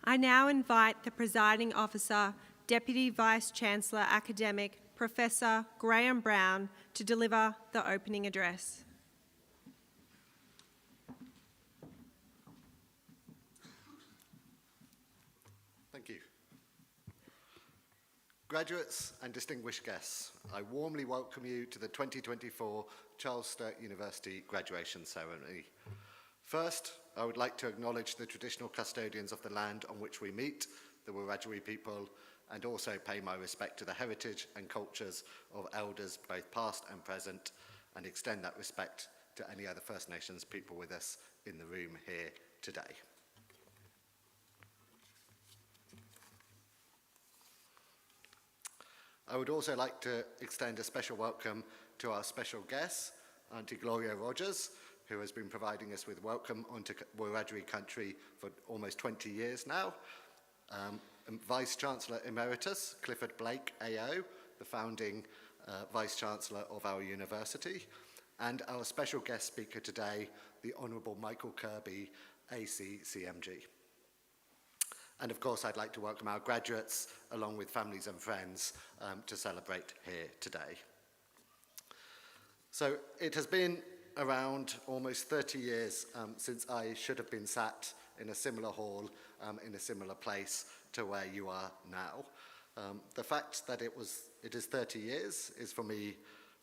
I now invite the Presiding Officer, Deputy Vice-Chancellor Academic, Professor Graham Brown, to deliver the opening address. Thank you. Graduates and distinguished guests, I warmly welcome you to the 2024 Charles Sturt University graduation ceremony. First, I would like to acknowledge the traditional custodians of the land on which we meet, the Wiradjuri people, and also pay my respect to the heritage and cultures of elders both past and present, and extend that respect to any other First Nations people with us in the room here today. I would also like to extend a special welcome to our special guest, Auntie Gloria Rogers, who has been providing us with welcome onto Wiradjuri country for almost 20 years now. Vice-Chancellor Emeritus Clifford Blake AO, the founding Vice-Chancellor of our university, and our special guest speaker today, the Honourable Michael Kirby, AC CMG. And of course, I'd like to welcome our graduates, along with families and friends, to celebrate here today. So it has been around almost 30 years since I should have been sat in a similar hall, in a similar place to where you are now. The fact that it is 30 years is for me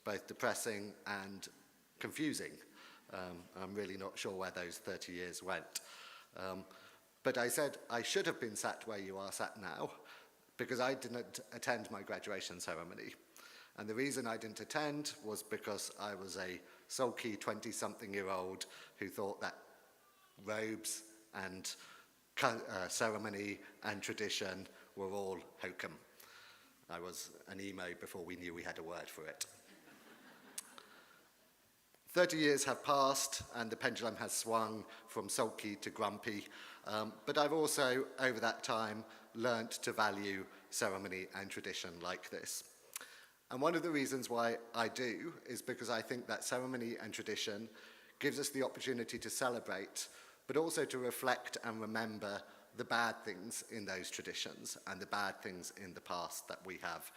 both depressing and confusing. I'm really not sure where those 30 years went. But I said I should have been sat where you are sat now because I didn't attend my graduation ceremony. And the reason I didn't attend was because I was a sulky 20-something-year-old who thought that robes and ceremony and tradition were all hokum. I was an emo before we knew we had a word for it. 30 years have passed and the pendulum has swung from sulky to grumpy, but I've also, over that time, learnt to value ceremony and tradition like this. And one of the reasons why I do is because I think that ceremony and tradition gives us the opportunity to celebrate, but also to reflect and remember the bad things in those traditions and the bad things in the past that we have.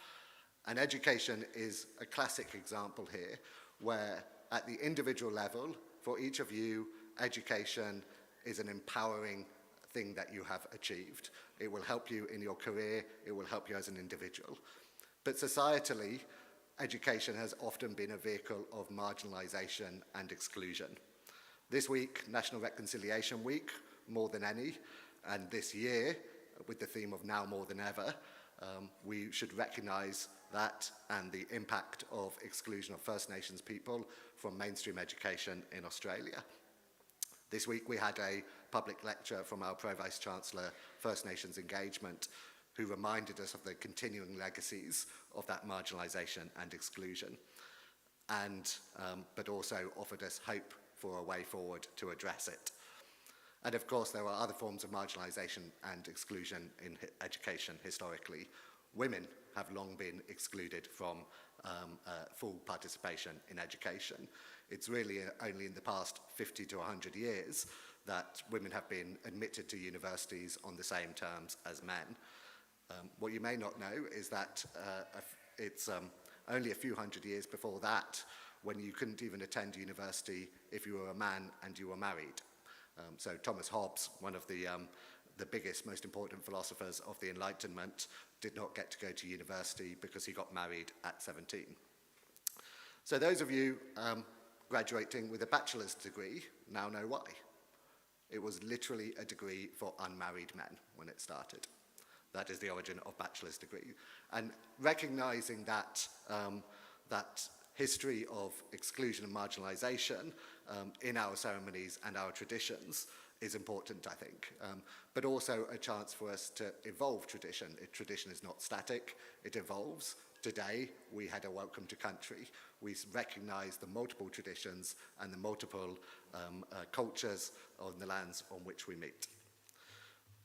And education is a classic example here, where at the individual level, for each of you, education is an empowering thing that you have achieved. It will help you in your career, it will help you as an individual. But societally, education has often been a vehicle of marginalisation and exclusion. This week, National Reconciliation Week, more than any, and this year, with the theme of now more than ever, we should recognise that and the impact of exclusion of First Nations people from mainstream education in Australia. This week we had a public lecture from our Pro-Vice-Chancellor First Nations Engagement, who reminded us of the continuing legacies of that marginalisation and exclusion, and but also offered us hope for a way forward to address it. And of course there are other forms of marginalisation and exclusion in education historically. Women have long been excluded from full participation in education. It's really only in the past 50 to 100 years that women have been admitted to universities on the same terms as men. What you may not know is that it's only a few hundred years before that when you couldn't even attend university if you were a man and you were married. So Thomas Hobbes, one of the biggest, most important philosophers of the Enlightenment, did not get to go to university because he got married at 17. So those of you graduating with a bachelor's degree now know why. It was literally a degree for unmarried men when it started. That is the origin of bachelor's degree. And recognising that, that history of exclusion and marginalisation in our ceremonies and our traditions is important, I think, but also a chance for us to evolve tradition. Tradition is not static, it evolves. Today, we had a welcome to country. We recognise the multiple traditions and the multiple cultures on the lands on which we meet.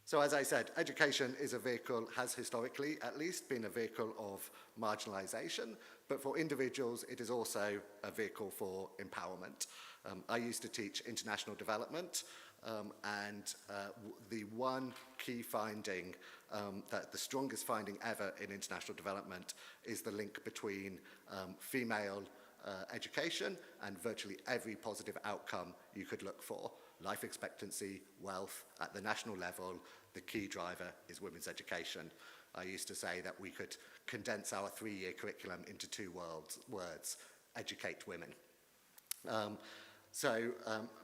So as I said, education is a vehicle, has historically at least been a vehicle of marginalisation, but for individuals it is also a vehicle for empowerment. I used to teach international development The one key finding, that the strongest finding ever in international development, is the link between female education and virtually every positive outcome you could look for. Life expectancy, wealth, at the national level, the key driver is women's education. I used to say that we could condense our 3-year curriculum into 2 words, educate women.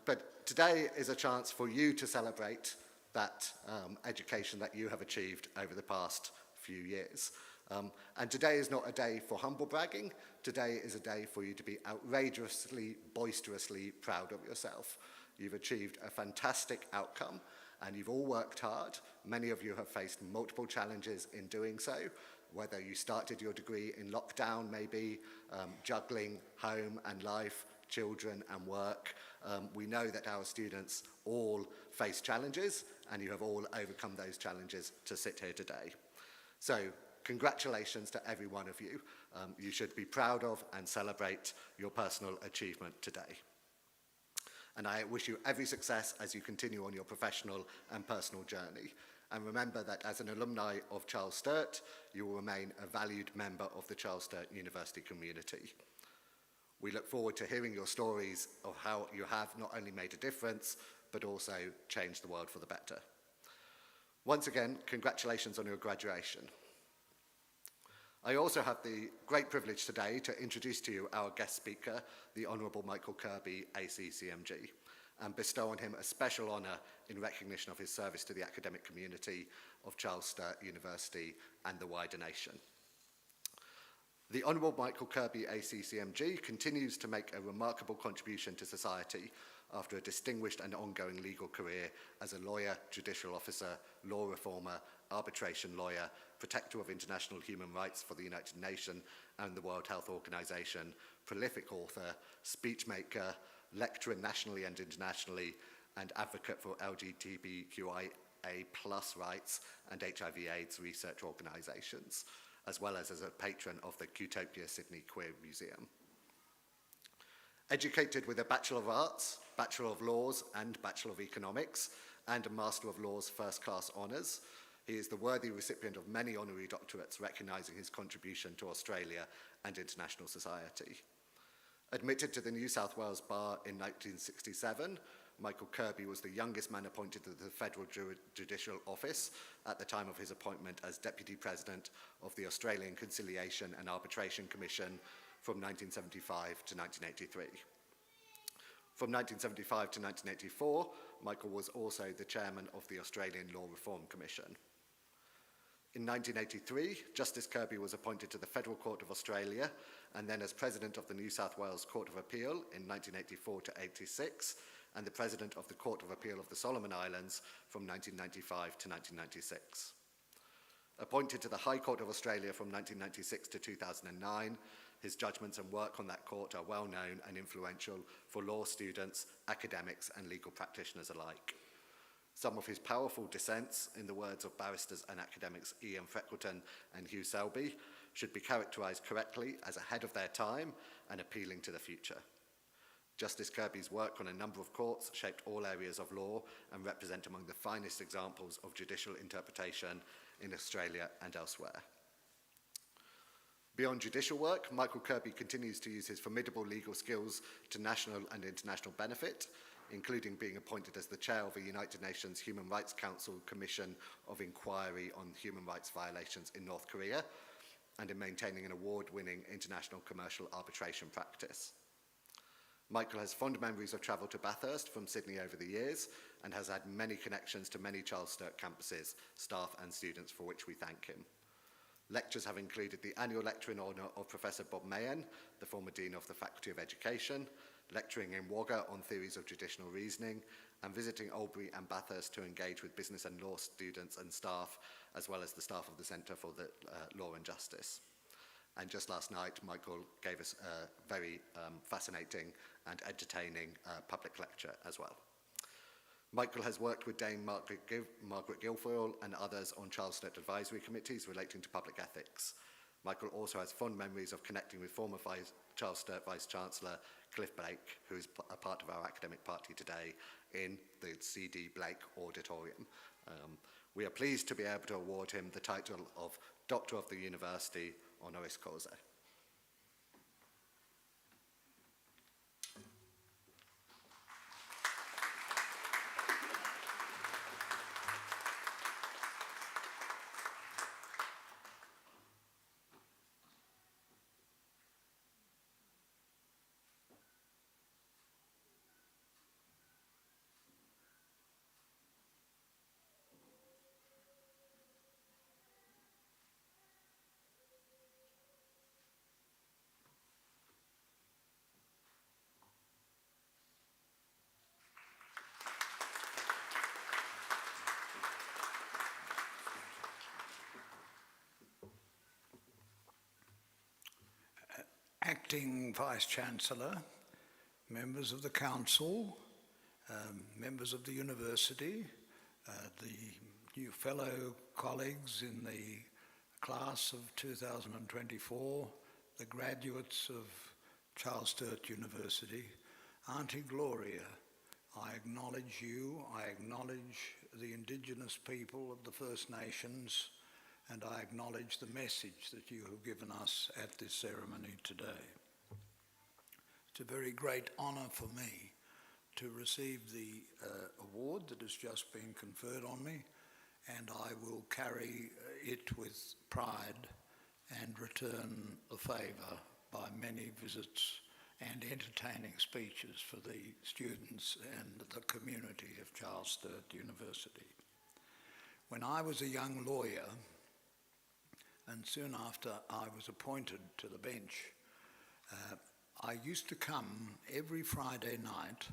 But today is a chance for you to celebrate that education that you have achieved over the past few years. And today is not a day for humble bragging. Today is a day for you to be outrageously, boisterously proud of yourself. You've achieved a fantastic outcome, and you've all worked hard. Many of you have faced multiple challenges in doing so, whether you started your degree in lockdown, maybe juggling home and life, children and work. We know that our students all face challenges, and you have all overcome those challenges to sit here today. So, congratulations to every one of you. You should be proud of and celebrate your personal achievement today. And I wish you every success as you continue on your professional and personal journey. And remember that as an alumni of Charles Sturt, you will remain a valued member of the Charles Sturt University community. We look forward to hearing your stories of how you have not only made a difference, but also changed the world for the better. Once again, congratulations on your graduation. I also have the great privilege today to introduce to you our guest speaker, the Honourable Michael Kirby, ACCMG, and bestow on him a special honour in recognition of his service to the academic community of Charles Sturt University and the wider nation. The Honourable Michael Kirby, ACCMG, continues to make a remarkable contribution to society after a distinguished and ongoing legal career as a lawyer, judicial officer, law reformer, arbitration lawyer, protector of international human rights for the United Nations and the World Health Organization, prolific author, speechmaker, lecturer nationally and internationally, and advocate for LGBTQIA+ rights and HIV/AIDS research organisations, as well as a patron of the Qtopia Sydney Queer Museum. Educated with a Bachelor of Arts, Bachelor of Laws and Bachelor of Economics, and a Master of Laws first-class honours, he is the worthy recipient of many honorary doctorates recognising his contribution to Australia and international society. Admitted to the New South Wales Bar in 1967, Michael Kirby was the youngest man appointed to the Federal Judicial Office at the time of his appointment as Deputy President of the Australian Conciliation and Arbitration Commission from 1975 to 1983. From 1975 to 1984, Michael was also the chairman of the Australian Law Reform Commission. In 1983, Justice Kirby was appointed to the Federal Court of Australia, and then as President of the New South Wales Court of Appeal in 1984 to 86, and the President of the Court of Appeal of the Solomon Islands from 1995 to 1996. Appointed to the High Court of Australia from 1996 to 2009, his judgments and work on that court are well known and influential for law students, academics, and legal practitioners alike. Some of his powerful dissents, in the words of barristers and academics Ian Freckleton and Hugh Selby, should be characterised correctly as ahead of their time and appealing to the future. Justice Kirby's work on a number of courts shaped all areas of law and represent among the finest examples of judicial interpretation in Australia and elsewhere. Beyond judicial work, Michael Kirby continues to use his formidable legal skills to national and international benefit, including being appointed as the chair of the United Nations Human Rights Council Commission of Inquiry on Human Rights Violations in North Korea, and in maintaining an award-winning international commercial arbitration practice. Michael has fond memories of travel to Bathurst from Sydney over the years, and has had many connections to many Charles Sturt campuses, staff and students, for which we thank him. Lectures have included the annual lecture in honour of Professor Bob Mayen, the former Dean of the Faculty of Education, lecturing in Wagga on theories of judicial reasoning, and visiting Albury and Bathurst to engage with business and law students and staff, as well as the staff of the Centre for the Law and Justice. And just last night, Michael gave us a very fascinating and entertaining public lecture as well. Michael has worked with Dame Margaret Guilfoyle and others on Charles Sturt advisory committees relating to public ethics. Michael also has fond memories of connecting with former Charles Sturt Vice-Chancellor Cliff Blake, who is a part of our academic party today, in the C.D. Blake Auditorium. We are pleased to be able to award him the title of Doctor of the University honoris causa. Acting Vice-Chancellor, members of the Council, members of the University, the new fellow colleagues in the class of 2024, the graduates of Charles Sturt University, Auntie Gloria, I acknowledge you, I acknowledge the Indigenous people of the First Nations, and I acknowledge the message that you have given us at this ceremony today. It's a very great honour for me to receive the award that has just been conferred on me, and I will carry it with pride and return the favour by many visits and entertaining speeches for the students and the community of Charles Sturt University. When I was a young lawyer, and soon after I was appointed to the bench, I used to come every Friday night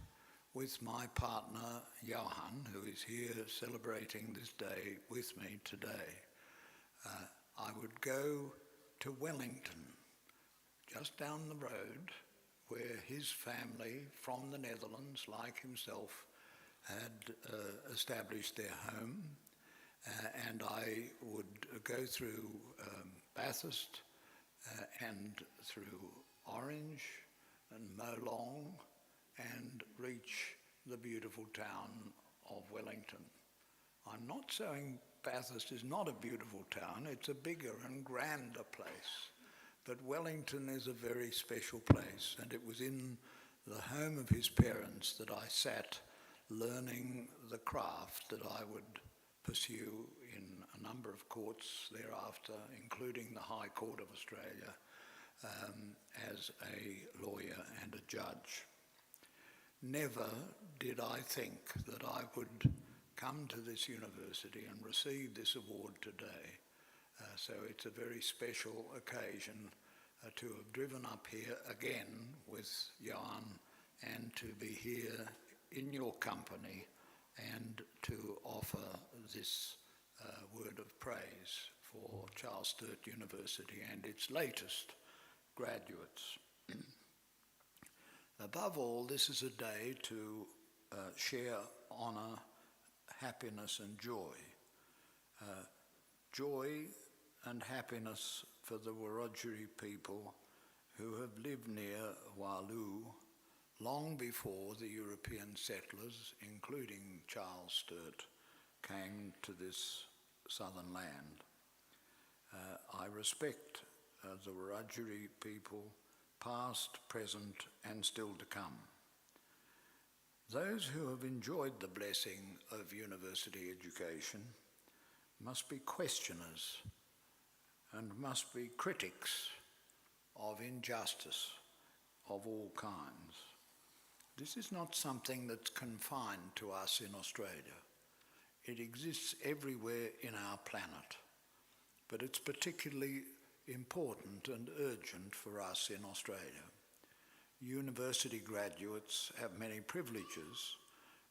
with my partner Johan, who is here celebrating this day with me today. I would go to Wellington, just down the road, where his family from the Netherlands, like himself, had established their home. And I would go through Bathurst and through Orange and Molong and reach the beautiful town of Wellington. I'm not saying Bathurst is not a beautiful town, it's a bigger and grander place, but Wellington is a very special place, and it was in the home of his parents that I sat learning the craft that I would pursue in a number of courts thereafter, including the High Court of Australia, as a lawyer and a judge. Never did I think that I would come to this university and receive this award today. So it's a very special occasion to have driven up here again with Jan and to be here in your company and to offer this word of praise for Charles Sturt University and its latest graduates. Above all, this is a day to share honour, happiness and joy. Joy and happiness for the Wiradjuri people who have lived near Walu long before the European settlers, including Charles Sturt, came to this southern land. I respect the Wiradjuri people, past, present, and still to come. Those who have enjoyed the blessing of university education must be questioners and must be critics of injustice of all kinds. This is not something that's confined to us in Australia. It exists everywhere in our planet, but it's particularly important and urgent for us in Australia. University graduates have many privileges,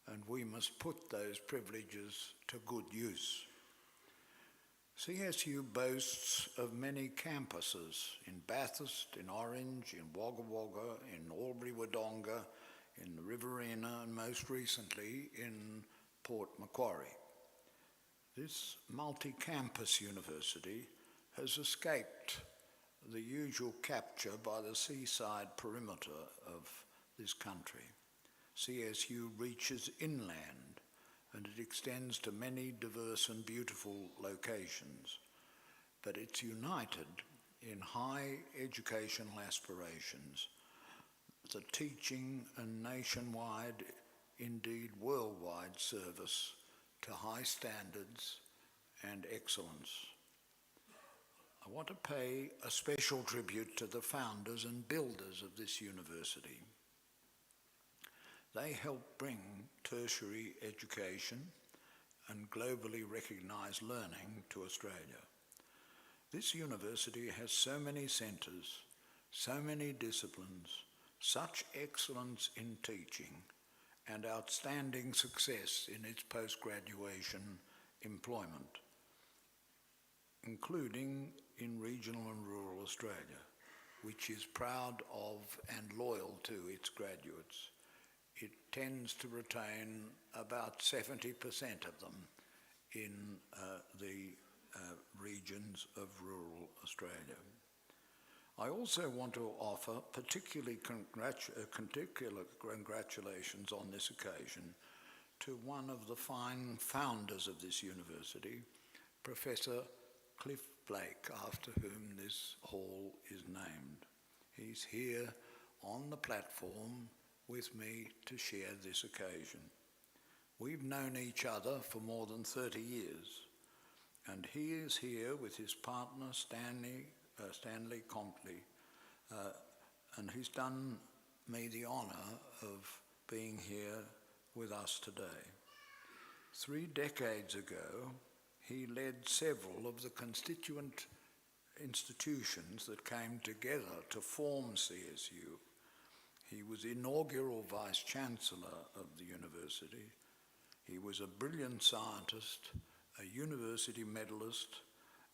and we must put those privileges to good use. CSU boasts of many campuses in Bathurst, in Orange, in Wagga Wagga, in Albury-Wodonga, in the Riverina, and most recently in Port Macquarie. This multi-campus university has escaped the usual capture by the seaside perimeter of this country. CSU reaches inland and it extends to many diverse and beautiful locations, but it's united in high educational aspirations, the teaching and nationwide, indeed worldwide service to high standards and excellence. I want to pay a special tribute to the founders and builders of this university. They helped bring tertiary education and globally recognised learning to Australia. This university has so many centres, so many disciplines, such excellence in teaching, and outstanding success in its post-graduation employment, including in regional and rural Australia, which is proud of and loyal to its graduates. It tends to retain about 70% of them in the regions of rural Australia. I also want to offer particular congratulations on this occasion to one of the fine founders of this university, Professor Cliff Blake, after whom this hall is named. He's here on the platform with me to share this occasion. We've known each other for more than 30 years, and he is here with his partner Stanley Contley, and he's done me the honour of being here with us today. 3 decades ago, he led several of the constituent institutions that came together to form CSU. He was inaugural Vice-Chancellor of the university. He was a brilliant scientist, a university medalist,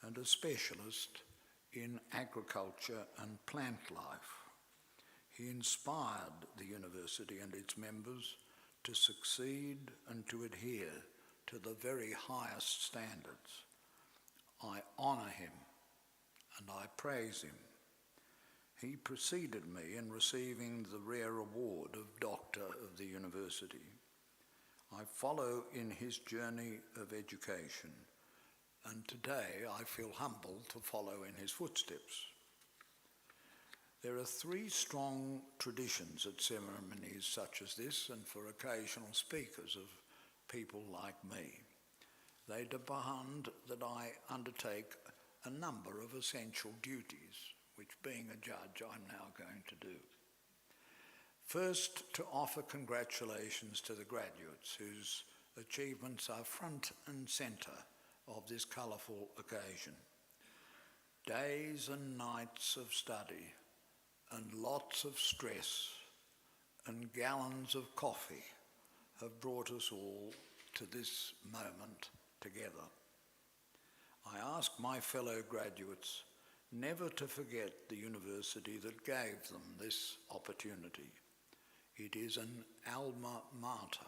and a specialist in agriculture and plant life. He inspired the university and its members to succeed and to adhere to the very highest standards. I honour him and I praise him. He preceded me in receiving the rare award of Doctor of the University. I follow in his journey of education, and today I feel humbled to follow in his footsteps. There are 3 strong traditions at ceremonies such as this and for occasional speakers of people like me. They demand that I undertake a number of essential duties, which being a judge I'm now going to do. First, to offer congratulations to the graduates whose achievements are front and centre of this colourful occasion. Days and nights of study and lots of stress and gallons of coffee have brought us all to this moment together. I ask my fellow graduates never to forget the university that gave them this opportunity. It is an alma mater,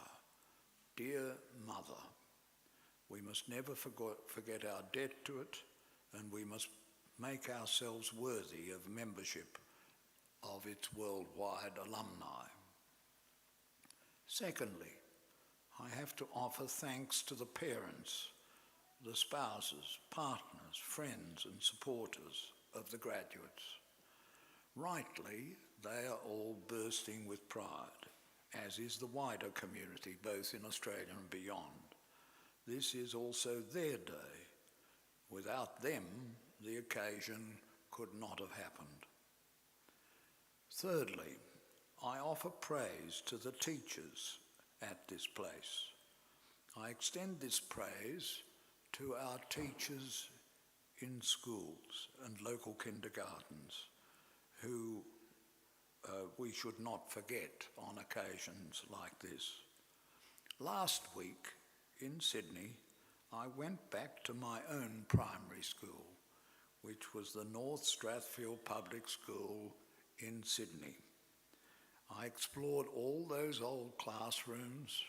dear mother. We must never forget our debt to it, and we must make ourselves worthy of membership of its worldwide alumni. Secondly, I have to offer thanks to the parents, the spouses, partners, friends and supporters of the graduates. Rightly, they are all bursting with pride, as is the wider community, both in Australia and beyond. This is also their day. Without them, the occasion could not have happened. Thirdly, I offer praise to the teachers at this place. I extend this praise to our teachers in schools and local kindergartens, who we should not forget on occasions like this. Last week in Sydney, I went back to my own primary school, which was the North Strathfield Public School in Sydney. I explored all those old classrooms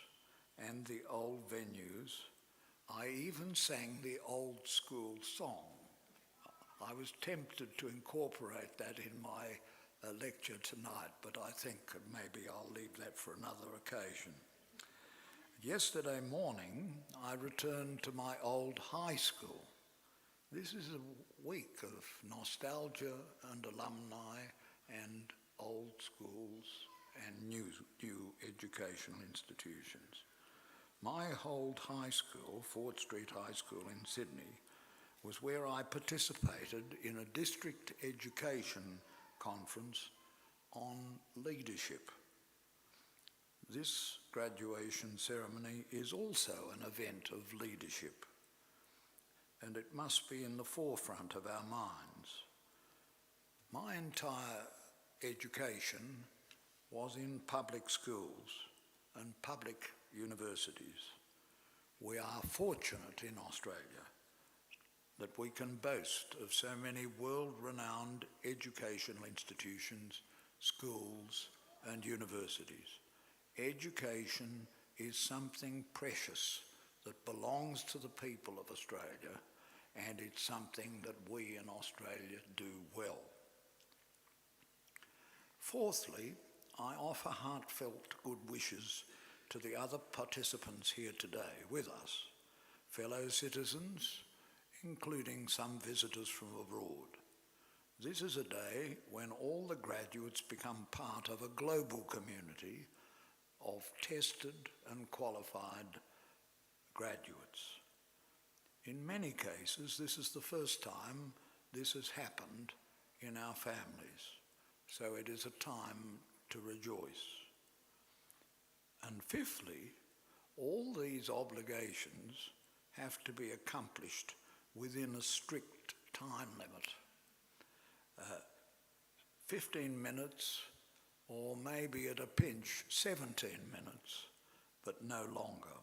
and the old venues. I even sang the old school song. I was tempted to incorporate that in my lecture tonight, but I think maybe I'll leave that for another occasion. Yesterday morning, I returned to my old high school. This is a week of nostalgia and alumni and old schools and new educational institutions. My old high school, Fort Street High School in Sydney, was where I participated in a district education conference on leadership. This graduation ceremony is also an event of leadership, and it must be in the forefront of our minds. My entire education was in public schools and public universities. We are fortunate in Australia that we can boast of so many world-renowned educational institutions, schools and universities. Education is something precious that belongs to the people of Australia, and it's something that we in Australia do well. Fourthly, I offer heartfelt good wishes to the other participants here today with us, fellow citizens, including some visitors from abroad. This is a day when all the graduates become part of a global community of tested and qualified graduates. In many cases, this is the first time this has happened in our families, so it is a time to rejoice. And fifthly, all these obligations have to be accomplished within a strict time limit. 15 minutes, or maybe at a pinch 17 minutes, but no longer.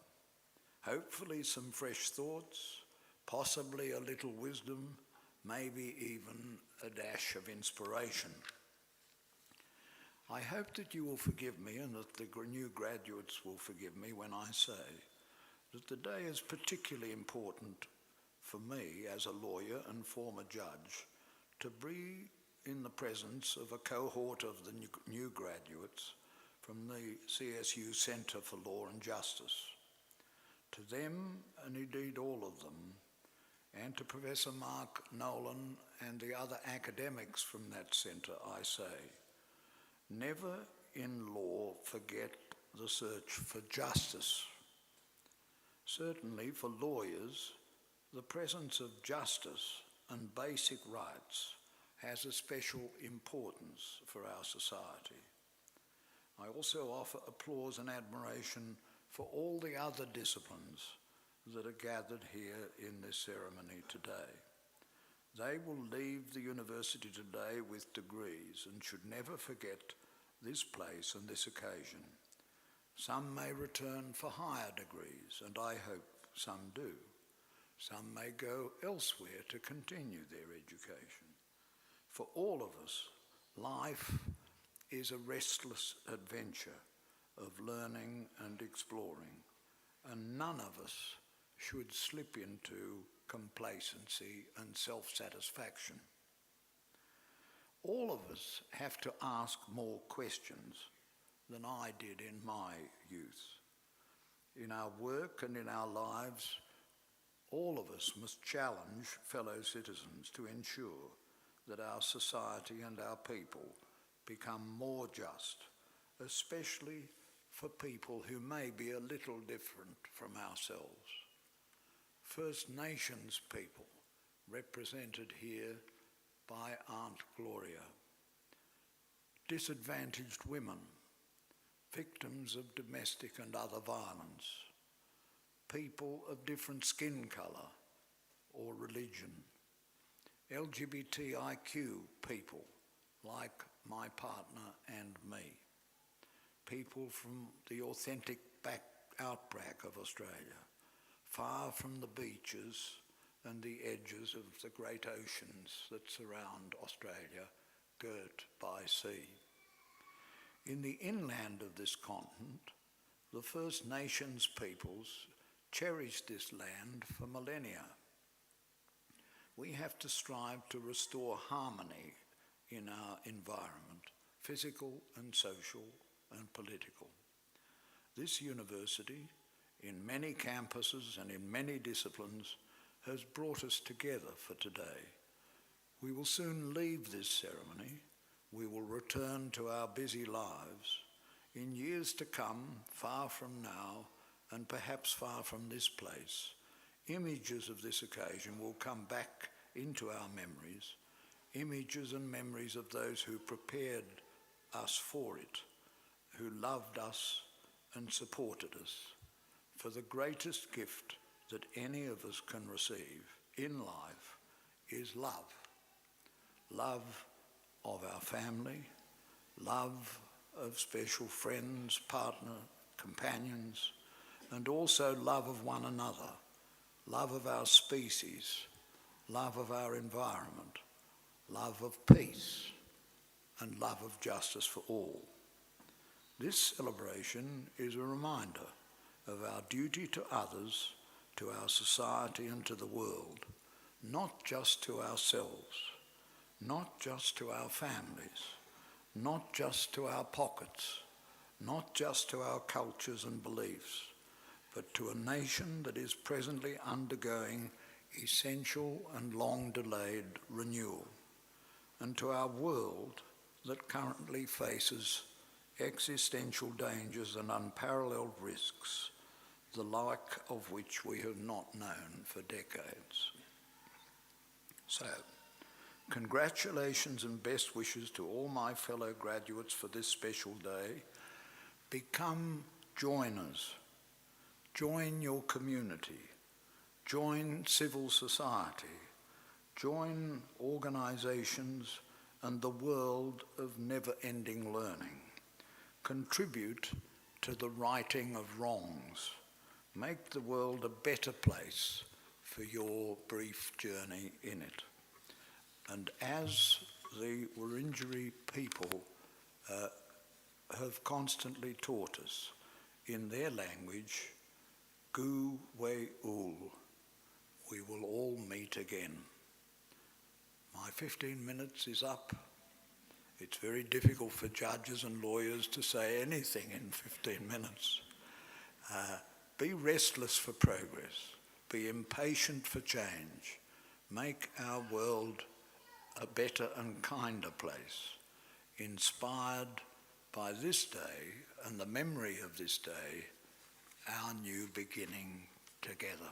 Hopefully some fresh thoughts, possibly a little wisdom, maybe even a dash of inspiration. I hope that you will forgive me and that the new graduates will forgive me when I say that the day is particularly important for me as a lawyer and former judge to be in the presence of a cohort of the new graduates from the CSU Centre for Law and Justice. To them, and indeed all of them, and to Professor Mark Nolan and the other academics from that centre, I say, never in law forget the search for justice. Certainly for lawyers, the presence of justice and basic rights has a special importance for our society. I also offer applause and admiration for all the other disciplines that are gathered here in this ceremony today. They will leave the university today with degrees and should never forget this place and this occasion. Some may return for higher degrees, and I hope some do. Some may go elsewhere to continue their education. For all of us, life is a restless adventure of learning and exploring, and none of us should slip into complacency and self-satisfaction. All of us have to ask more questions than I did in my youth. In our work and in our lives, all of us must challenge fellow citizens to ensure that our society and our people become more just, especially for people who may be a little different from ourselves. First Nations people, represented here by Aunt Gloria. Disadvantaged women, victims of domestic and other violence. People of different skin colour or religion. LGBTIQ people, like my partner and me. People from the authentic outback of Australia, far from the beaches and the edges of the great oceans that surround Australia, girt by sea. In the inland of this continent, the First Nations peoples cherished this land for millennia. we have to strive to restore harmony in our environment, physical and social and political. This university, in many campuses and in many disciplines, has brought us together for today. We will soon leave this ceremony. We will return to our busy lives. In years to come, far from now, and perhaps far from this place, images of this occasion will come back into our memories, images and memories of those who prepared us for it, who loved us and supported us. For the greatest gift that any of us can receive in life is love. Love of our family, love of special friends, partner, companions, and also love of one another, love of our species, love of our environment, love of peace, and love of justice for all. This celebration is a reminder of our duty to others, to our society and to the world, not just to ourselves, not just to our families, not just to our pockets, not just to our cultures and beliefs, but to a nation that is presently undergoing essential and long-delayed renewal, and to our world that currently faces existential dangers and unparalleled risks, the like of which we have not known for decades. So, congratulations and best wishes to all my fellow graduates for this special day. Become joiners. Join your community. Join civil society. Join organisations and the world of never-ending learning. Contribute to the righting of wrongs. Make the world a better place for your brief journey in it. And as the Wurundjeri people have constantly taught us in their language, Gu Wei Ul, we will all meet again. My 15 minutes is up. It's very difficult for judges and lawyers to say anything in 15 minutes. Be restless for progress. Be impatient for change. Make our world a better and kinder place, inspired by this day and the memory of this day, our new beginning together.